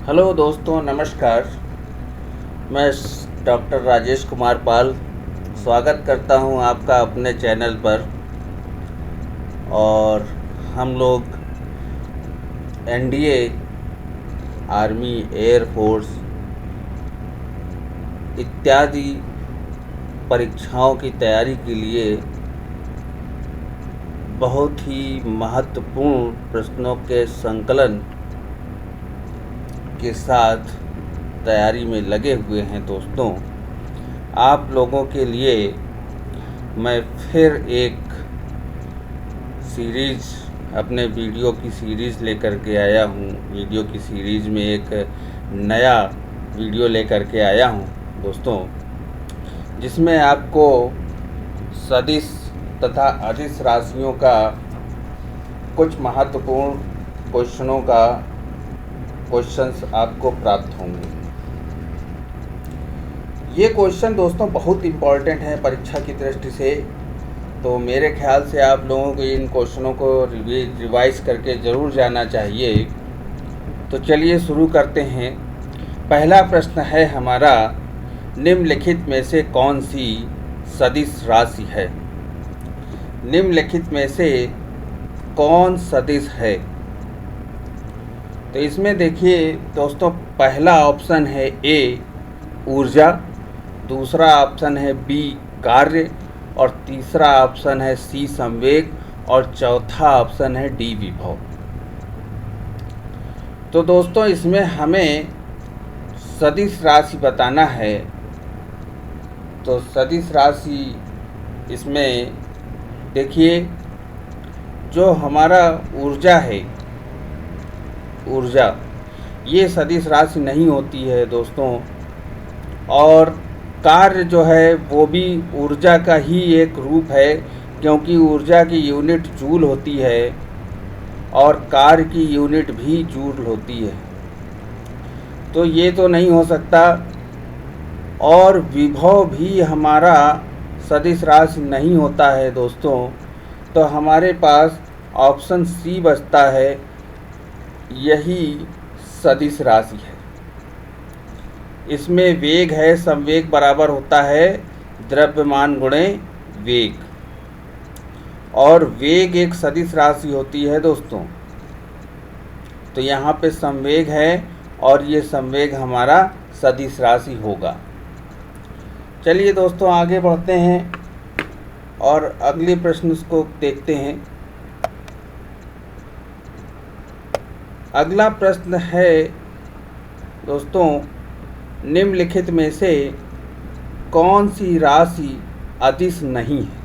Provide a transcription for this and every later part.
Hello दोस्तों, नमस्कार। मैं डॉक्टर राजेश कुमार पाल स्वागत करता हूं आपका अपने चैनल पर। और हम लोग एनडीए, आर्मी, एयर फोर्स इत्यादि परीक्षाओं की तैयारी के लिए बहुत ही महत्वपूर्ण प्रश्नों के संकलन के साथ तैयारी में लगे हुए हैं। दोस्तों, आप लोगों के लिए मैं फिर एक सीरीज़, अपने वीडियो की सीरीज़ लेकर के आया हूँ। वीडियो की सीरीज़ में एक नया वीडियो लेकर के आया हूँ दोस्तों, जिसमें आपको सदिश तथा अदिश राशियों का कुछ महत्वपूर्ण क्वेश्चंस आपको प्राप्त होंगे। ये क्वेश्चन दोस्तों बहुत इम्पॉर्टेंट हैं परीक्षा की दृष्टि से, तो मेरे ख्याल से आप लोगों को इन क्वेश्चनों को रिवाइज करके ज़रूर जाना चाहिए। तो चलिए शुरू करते हैं। पहला प्रश्न है हमारा, निम्नलिखित में से कौन सी सदिश राशि है? निम्नलिखित में से कौन सदिश है? तो इसमें देखिए दोस्तों, पहला ऑप्शन है ए ऊर्जा, दूसरा ऑप्शन है बी कार्य, और तीसरा ऑप्शन है सी संवेग, और चौथा ऑप्शन है डी विभव। तो दोस्तों, इसमें हमें सदिश राशि बताना है। तो सदिश राशि इसमें देखिए, जो हमारा ऊर्जा है, ऊर्जा ये सदिश राशि नहीं होती है दोस्तों। और कार्य जो है वो भी ऊर्जा का ही एक रूप है, क्योंकि ऊर्जा की यूनिट जूल होती है और कार्य की यूनिट भी जूल होती है। तो ये तो नहीं हो सकता। और विभव भी हमारा सदिश राशि नहीं होता है दोस्तों। तो हमारे पास ऑप्शन सी बचता है, यही सदिश राशि है। इसमें वेग है, संवेग बराबर होता है द्रव्यमान गुणे वेग, और वेग एक सदिश राशि होती है दोस्तों। तो यहाँ पे संवेग है और ये संवेग हमारा सदिश राशि होगा। चलिए दोस्तों, आगे बढ़ते हैं और अगले प्रश्न को देखते हैं। अगला प्रश्न है दोस्तों, निम्नलिखित में से कौन सी राशि अदिश नहीं है?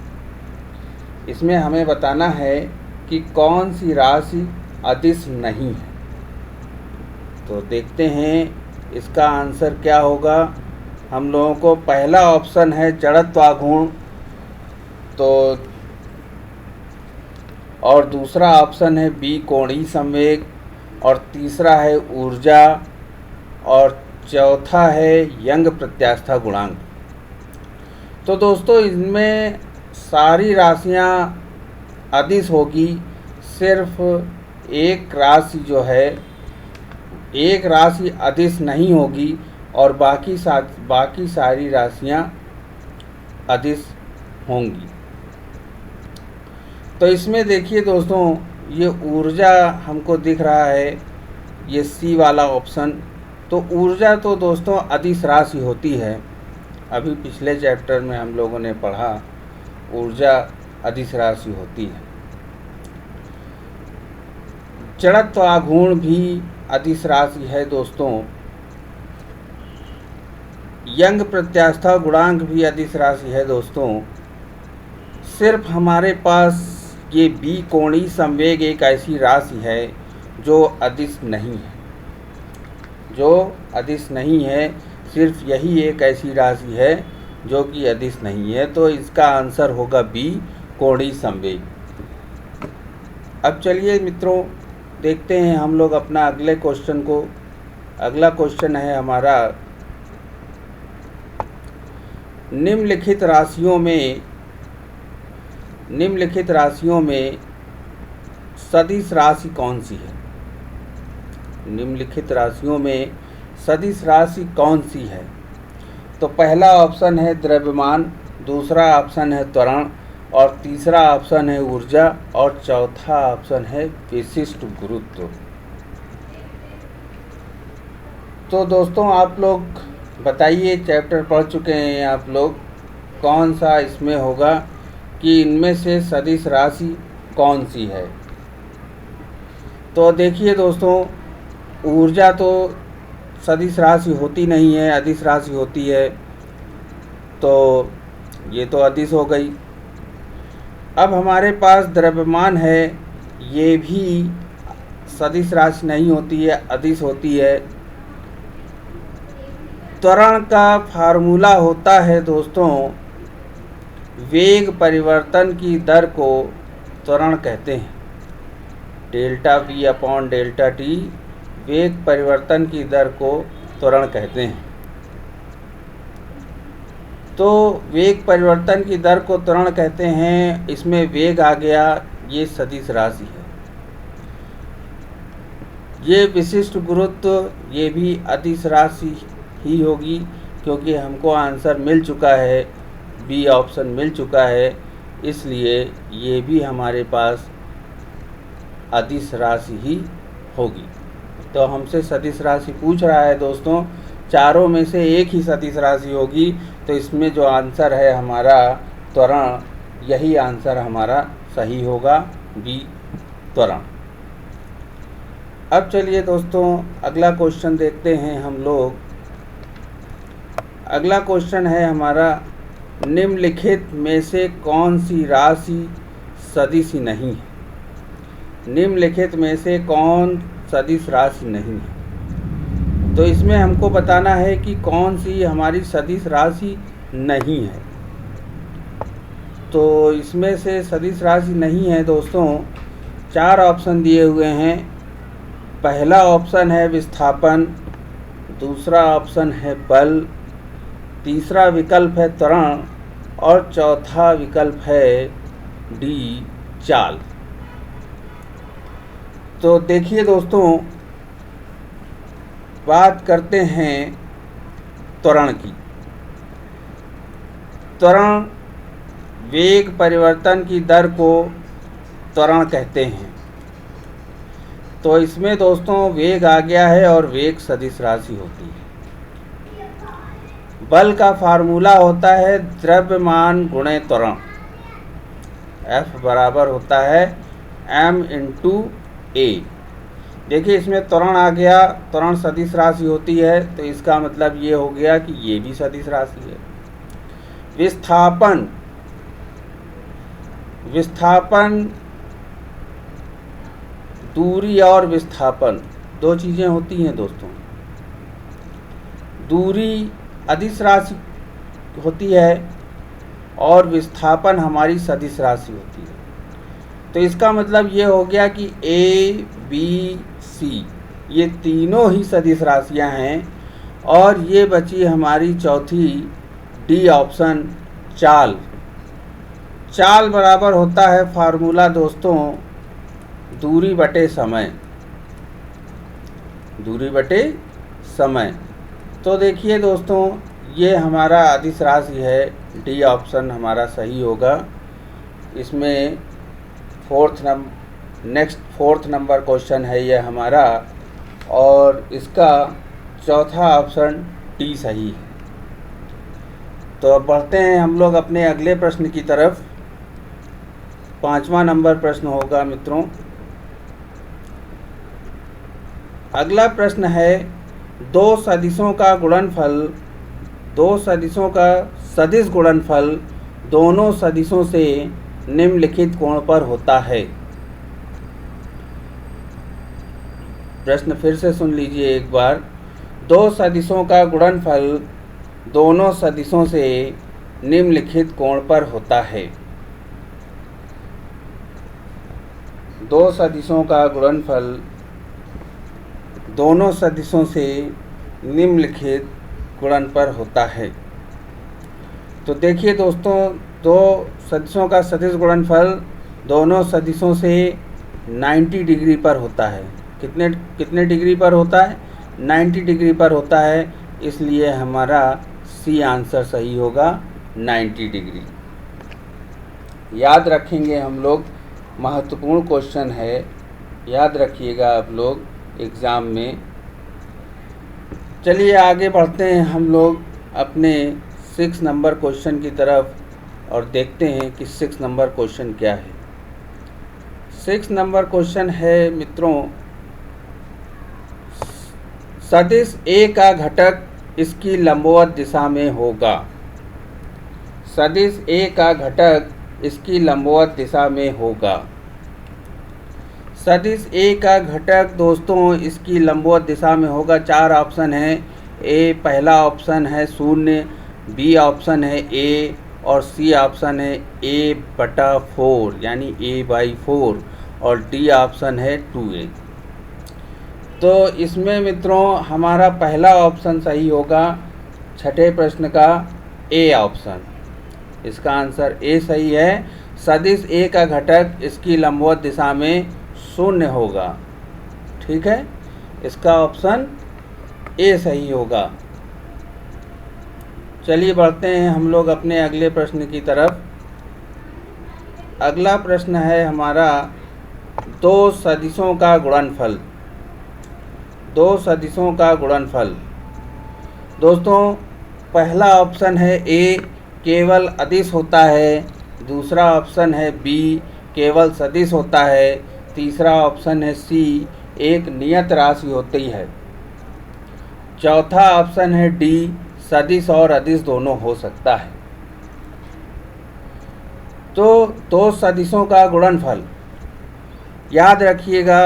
इसमें हमें बताना है कि कौन सी राशि अदिश नहीं है। तो देखते हैं इसका आंसर क्या होगा। हम लोगों को पहला ऑप्शन है जड़त्वाघूर्ण, तो और दूसरा ऑप्शन है बी कोणीय संवेग, और तीसरा है ऊर्जा, और चौथा है यंग प्रत्यास्था गुणांक। तो दोस्तों, इनमें सारी राशियां अदिश होगी, सिर्फ एक राशि जो है, एक राशि अदिश नहीं होगी, और बाकी सारी राशियां अदिश होंगी। तो इसमें देखिए दोस्तों, ये ऊर्जा हमको दिख रहा है, ये सी वाला ऑप्शन। तो ऊर्जा तो दोस्तों अदिश राशि होती है। अभी पिछले चैप्टर में हम लोगों ने पढ़ा, ऊर्जा अदिश राशि होती है। जड़त्वाघूर्ण भी अदिश राशि है दोस्तों। यंग प्रत्यास्था गुणांक भी अदिश राशि है दोस्तों। सिर्फ हमारे पास ये बी कोणीय संवेग एक ऐसी राशि है जो अदिश नहीं है, जो अदिश नहीं है। सिर्फ यही एक ऐसी राशि है जो कि अदिश नहीं है। तो इसका आंसर होगा बी कोणीय संवेग। अब चलिए मित्रों, देखते हैं हम लोग अपना अगले क्वेश्चन को। अगला क्वेश्चन है हमारा, निम्नलिखित राशियों में सदिश राशि कौन सी है? निम्नलिखित राशियों में सदिश राशि कौन सी है? तो पहला ऑप्शन है द्रव्यमान, दूसरा ऑप्शन है त्वरण, और तीसरा ऑप्शन है ऊर्जा, और चौथा ऑप्शन है विशिष्ट गुरुत्व। तो दोस्तों आप लोग बताइए, चैप्टर पढ़ चुके हैं आप लोग, कौन सा इसमें होगा कि इनमें से सदिश राशि कौन सी है? तो देखिए दोस्तों, ऊर्जा तो सदिश राशि होती नहीं है, अदिश राशि होती है, तो ये तो अदिश हो गई। अब हमारे पास द्रव्यमान है, ये भी सदिश राशि नहीं होती है, अदिश होती है। त्वरण का फार्मूला होता है दोस्तों, वेग परिवर्तन की दर को त्वरण कहते हैं। Delta V upon delta T वेग परिवर्तन की दर को त्वरण कहते हैं। तो वेग परिवर्तन की दर को त्वरण कहते हैं, इसमें वेग आ गया, ये सदिश राशि है। ये विशिष्ट गुरुत्व, ये भी अदिश राशि ही होगी, क्योंकि हमको आंसर मिल चुका है, बी ऑप्शन मिल चुका है, इसलिए ये भी हमारे पास अदिश राशि ही होगी। तो हमसे सदिश राशि पूछ रहा है दोस्तों, चारों में से एक ही सदिश राशि होगी, तो इसमें जो आंसर है हमारा त्वरण, यही आंसर हमारा सही होगा, बी त्वरण। अब चलिए दोस्तों अगला क्वेश्चन देखते हैं हम लोग। अगला क्वेश्चन है हमारा, निम्नलिखित में से कौन सी राशि सदिश नहीं है? निम्नलिखित में से कौन सदिश राशि नहीं है? तो इसमें हमको बताना है कि कौन सी हमारी सदिश राशि नहीं है। तो इसमें से सदिश राशि नहीं है दोस्तों, 4 ऑप्शन दिए हुए हैं। पहला ऑप्शन है विस्थापन, दूसरा ऑप्शन है बल, तीसरा विकल्प है त्वरण, और चौथा विकल्प है डी चाल। तो देखिए दोस्तों, बात करते हैं त्वरण की। त्वरण, वेग परिवर्तन की दर को त्वरण कहते हैं। तो इसमें दोस्तों वेग आ गया है, और वेग सदिश राशि होती है। बल का फार्मूला होता है द्रव्यमान गुणे त्वरण, F बराबर होता है m इंटू ए। देखिए इसमें त्वरण आ गया, त्वरण सदिश राशि होती है, तो इसका मतलब ये हो गया कि ये भी सदिश राशि है। विस्थापन, विस्थापन दूरी और विस्थापन दो चीज़ें होती हैं दोस्तों। दूरी अदिश राशि होती है और विस्थापन हमारी सदिश राशि होती है। तो इसका मतलब ये हो गया कि A, B, C ये तीनों ही सदिश राशियां हैं, और ये बची हमारी चौथी डी ऑप्शन चाल। चाल बराबर होता है फार्मूला दोस्तों दूरी बटे समय, दूरी बटे समय। तो देखिए दोस्तों, ये हमारा अदिश राशि है, डी ऑप्शन हमारा सही होगा। इसमें फोर्थ नंबर क्वेश्चन है ये हमारा, और इसका चौथा ऑप्शन डी सही है। तो अब बढ़ते हैं हम लोग अपने अगले प्रश्न की तरफ। 5वां नंबर प्रश्न होगा मित्रों। अगला प्रश्न है, दो सदिशों का गुणनफल, दो सदिशों का सदिश गुणनफल दोनों सदिशों से निम्नलिखित कोण पर होता है। प्रश्न फिर से सुन लीजिए एक बार। दो सदिशों का गुणनफल दोनों सदिशों से निम्नलिखित कोण पर होता है। दो सदिशों का गुणनफल दोनों सदिशों से निम्नलिखित गुणन पर होता है। तो देखिए दोस्तों, दो सदिशों का सदिश गुणनफल दोनों सदिशों से 90 डिग्री पर होता है। कितने कितने डिग्री पर होता है? 90 डिग्री पर होता है, इसलिए हमारा सी आंसर सही होगा, 90 डिग्री। याद रखेंगे हम लोग, महत्वपूर्ण क्वेश्चन है, याद रखिएगा आप लोग एग्ज़ाम में। चलिए आगे बढ़ते हैं हम लोग अपने 6 नंबर क्वेश्चन की तरफ और देखते हैं कि 6 नंबर क्वेश्चन क्या है। 6 नंबर क्वेश्चन है मित्रों, सदिश ए का घटक इसकी लंबवत दिशा में होगा। सदिश ए का घटक इसकी लंबवत दिशा में होगा। सदिश ए का घटक दोस्तों इसकी लंबवत दिशा में होगा। 4 ऑप्शन है। ए पहला ऑप्शन है 0, बी ऑप्शन है ए और सी ऑप्शन है A/4 यानी A/4 और डी ऑप्शन है 2A। तो इसमें मित्रों हमारा पहला ऑप्शन सही होगा, छठे प्रश्न का ए ऑप्शन। इसका आंसर ए सही है। सदिश ए का घटक इसकी लंबवत दिशा में 0 होगा। ठीक है, इसका ऑप्शन ए सही होगा। चलिए बढ़ते हैं हम लोग अपने अगले प्रश्न की तरफ। अगला प्रश्न है हमारा 2 सदिशों का गुणनफल। 2 सदिशों का गुणनफल। दोस्तों पहला ऑप्शन है ए, केवल अदिश होता है। दूसरा ऑप्शन है बी, केवल सदिश होता है। तीसरा ऑप्शन है सी, एक नियत राशि होती है। चौथा ऑप्शन है डी, सदिश और अदिश दोनों हो सकता है। तो 2 सदिशों का गुणनफल याद रखिएगा।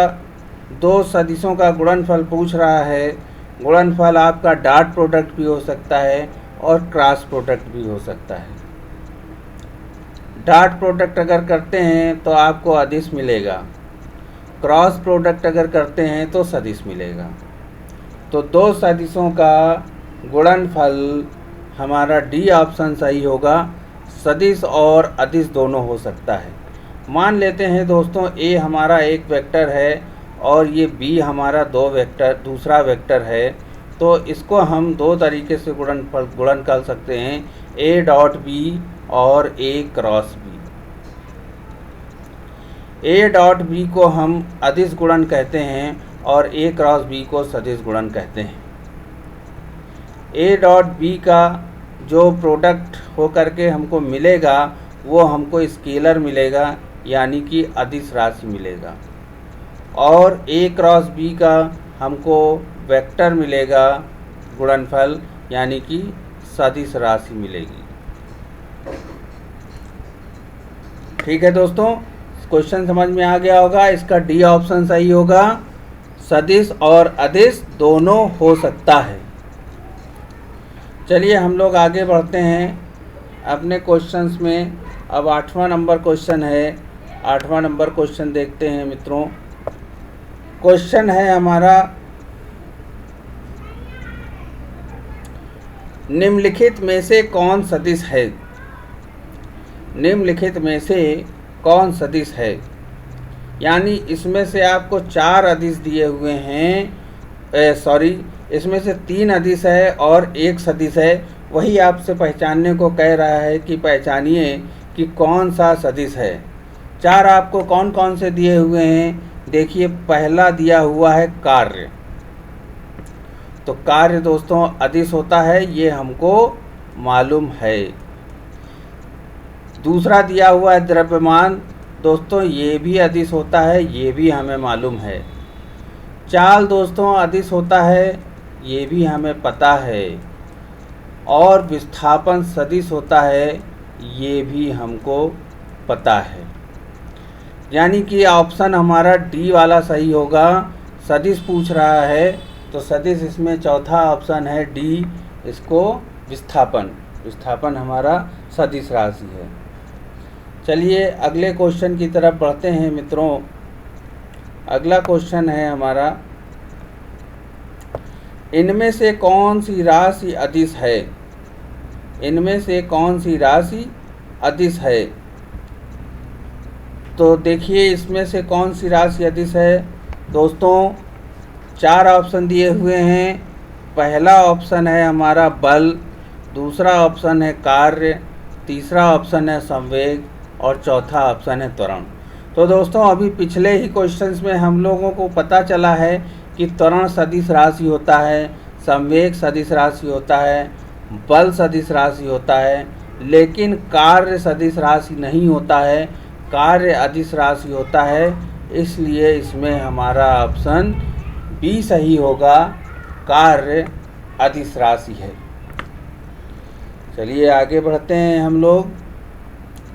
2 सदिशों का गुणनफल पूछ रहा है। गुणनफल आपका डॉट प्रोडक्ट भी हो सकता है और क्रॉस प्रोडक्ट भी हो सकता है। डॉट प्रोडक्ट अगर करते हैं तो आपको अदिश मिलेगा, क्रॉस प्रोडक्ट अगर करते हैं तो सदिश मिलेगा। तो 2 सदिशों का गुणनफल हमारा डी ऑप्शन सही होगा, सदिश और अदिश दोनों हो सकता है। मान लेते हैं दोस्तों ए हमारा एक वेक्टर है और ये बी हमारा दूसरा वेक्टर है। तो इसको हम 2 तरीके से गुणन कर सकते हैं, ए डॉट बी और A cross B. A dot B को हम अदिश गुणन कहते हैं और ए क्रॉस बी को सदिश गुणन कहते हैं। ए डॉट बी का जो प्रोडक्ट हो करके हमको मिलेगा वो हमको स्केलर मिलेगा यानी कि अदिश राशि मिलेगा, और ए क्रॉस बी का हमको वेक्टर मिलेगा गुणनफल यानी कि सदिश राशि मिलेगी। ठीक है दोस्तों, क्वेश्चन समझ में आ गया होगा। इसका डी ऑप्शन सही होगा, सदिश और अदिश दोनों हो सकता है। चलिए हम लोग आगे बढ़ते हैं अपने क्वेश्चंस में। अब 8वां नंबर क्वेश्चन है। 8वां नंबर क्वेश्चन देखते हैं मित्रों। क्वेश्चन है हमारा, निम्नलिखित में से कौन सदिश है? निम्नलिखित में से कौन सदिश है? यानी इसमें से आपको 4 अदिश दिए हुए हैं, इसमें से 3 अदिश है और 1 सदिश है। वही आपसे पहचानने को कह रहा है कि पहचानिए कि कौन सा सदिश है। 4 आपको कौन कौन से दिए हुए हैं? देखिए, पहला दिया हुआ है कार्य। तो कार्य दोस्तों अदिश होता है, ये हमको मालूम है। दूसरा दिया हुआ है द्रव्यमान। दोस्तों ये भी अदिश होता है, ये भी हमें मालूम है। चाल दोस्तों अदिश होता है, ये भी हमें पता है। और विस्थापन सदिश होता है, ये भी हमको पता है। यानी कि ऑप्शन हमारा डी वाला सही होगा। सदिश पूछ रहा है तो सदिश इसमें चौथा ऑप्शन है डी, इसको विस्थापन हमारा सदिश राशि है। चलिए अगले क्वेश्चन की तरफ बढ़ते हैं मित्रों। अगला क्वेश्चन है हमारा, इनमें से कौन सी राशि अदिश है? इनमें से कौन सी राशि अदिश है? तो देखिए इसमें से कौन सी राशि अदिश है? दोस्तों 4 ऑप्शन दिए हुए हैं। पहला ऑप्शन है हमारा बल, दूसरा ऑप्शन है कार्य, तीसरा ऑप्शन है संवेग और चौथा ऑप्शन है त्वरण। तो दोस्तों अभी पिछले ही क्वेश्चंस में हम लोगों को पता चला है कि त्वरण सदिश राशि होता है, संवेग सदिश राशि होता है, बल सदिश राशि होता है, लेकिन कार्य सदिश राशि नहीं होता है, कार्य अदिश राशि होता है। इसलिए इसमें हमारा ऑप्शन बी सही होगा, कार्य अदिश राशि है। चलिए आगे बढ़ते हैं हम लोग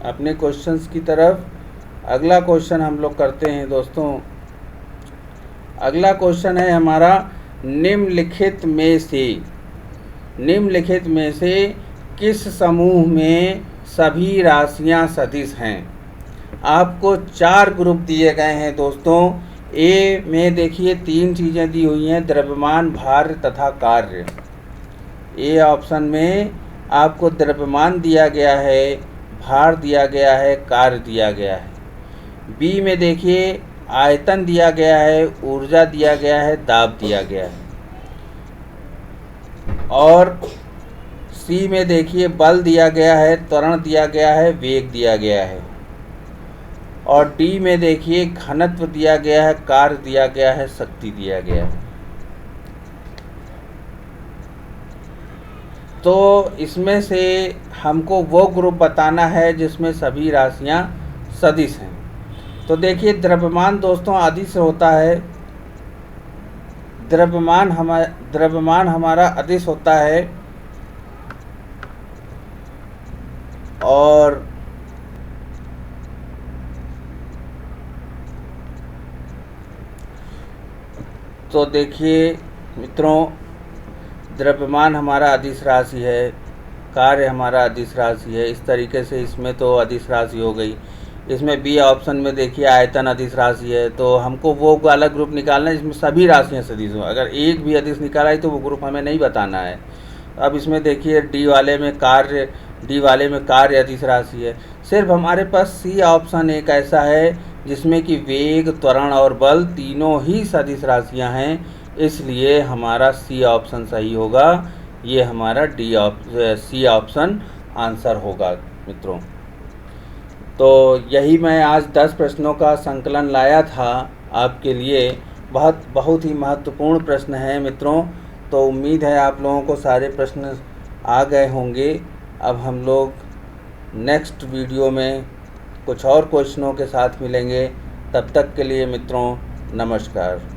अपने क्वेश्चंस की तरफ। अगला क्वेश्चन हम लोग करते हैं दोस्तों। अगला क्वेश्चन है हमारा निम्नलिखित में से किस समूह में सभी राशियां सदिश हैं। आपको 4 ग्रुप दिए गए हैं दोस्तों। ए में देखिए 3 चीज़ें दी हुई हैं, द्रव्यमान, भार तथा कार्य। ए ऑप्शन में आपको द्रव्यमान दिया गया है, भार दिया गया है, कार्य दिया गया है। बी में देखिए आयतन दिया गया है, ऊर्जा दिया गया है, दाब दिया गया है। और सी में देखिए बल दिया गया है, त्वरण दिया गया है, वेग दिया गया है। और डी में देखिए घनत्व दिया गया है, कार्य दिया गया है, शक्ति दिया गया है। तो इसमें से हमको वो ग्रुप बताना है जिसमें सभी राशियां सदिश हैं। तो देखिए द्रव्यमान दोस्तों अदिश होता है, द्रव्यमान हमारा अदिश होता है। और तो देखिए मित्रों, द्रव्यमान हमारा अदिश राशि है, कार्य हमारा अदिश राशि है। इस तरीके से इसमें तो अदिश राशि हो गई। इसमें बी ऑप्शन में देखिए आयतन अदिश राशि है। तो हमको वो वाला ग्रुप निकालना है जिसमें सभी राशियां सदिश हो। अगर एक भी अदिश निकाला है तो वो ग्रुप हमें नहीं बताना है। अब इसमें देखिए डी वाले में कार्य अदिश राशि है। सिर्फ हमारे पास सी ऑप्शन एक ऐसा है जिसमें कि वेग, त्वरण और बल तीनों ही सदिश राशियां हैं। इसलिए हमारा सी ऑप्शन सही होगा। ये हमारा सी ऑप्शन आंसर होगा मित्रों। तो यही मैं आज 10 प्रश्नों का संकलन लाया था आपके लिए। बहुत ही महत्वपूर्ण प्रश्न हैं मित्रों। तो उम्मीद है आप लोगों को सारे प्रश्न आ गए होंगे। अब हम लोग नेक्स्ट वीडियो में कुछ और क्वेश्चनों के साथ मिलेंगे। तब तक के लिए मित्रों नमस्कार।